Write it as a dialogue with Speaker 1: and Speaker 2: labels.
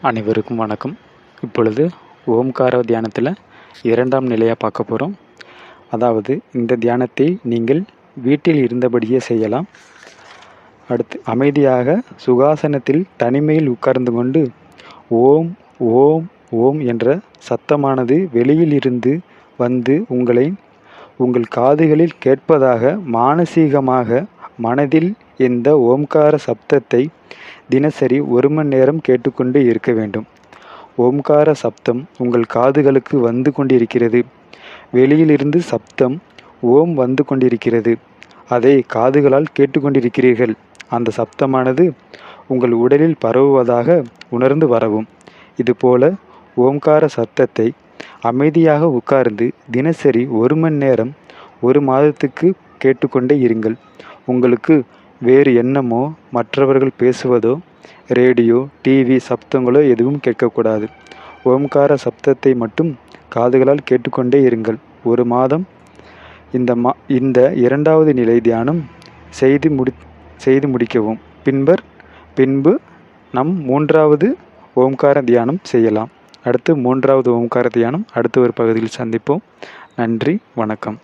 Speaker 1: அனைவருக்கும் வணக்கம். இப்பொழுது ஓம்கார தியானத்தில் 2ஆம் நிலையாக பார்க்க போகிறோம். அதாவது இந்த தியானத்தை நீங்கள் வீட்டில் இருந்தபடியே செய்யலாம். அடுத்து அமைதியாக சுகாசனத்தில் தனிமையில் உட்கார்ந்து கொண்டு ஓம் ஓம் ஓம் என்ற சத்தமானது வெளியில் இருந்து வந்து உங்கள் காதுகளில் கேட்பதாக மானசீகமாக மனதில் இந்த ஓம்கார சப்தத்தை தினசரி 1 மணி நேரம் கேட்டுக்கொண்டு இருக்க வேண்டும். ஓம்கார சப்தம் உங்கள் காதுகளுக்கு வந்து கொண்டிருக்கிறது. வெளியிலிருந்து சப்தம் ஓம் வந்து கொண்டிருக்கிறது. அதை காதுகளால் கேட்டுக்கொண்டிருக்கிறீர்கள். அந்த சப்தமானது உங்கள் உடலில் பரவுவதாக உணர்ந்து வரவும். இதுபோல ஓம்கார சத்தத்தை அமைதியாக உட்கார்ந்து தினசரி 1 மணி நேரம் 1 மாதத்துக்கு கேட்டுக்கொண்டே இருங்கள். உங்களுக்கு வேறு எண்ணமோ மற்றவர்கள் பேசுவதோ ரேடியோ டிவி சப்தங்களோ எதுவும் கேட்கக்கூடாது. ஓம்கார சப்தத்தை மட்டும் காதுகளால் கேட்டுக்கொண்டே இருங்கள். 1 மாதம் இந்த 2வது நிலை தியானம் செய்து முடிக்கவும். பின்பு நம் 3வது ஓம்கார தியானம் செய்யலாம். அடுத்து 3வது ஓம்கார தியானம் அடுத்த ஒரு பகுதியில் சந்திப்போம். நன்றி, வணக்கம்.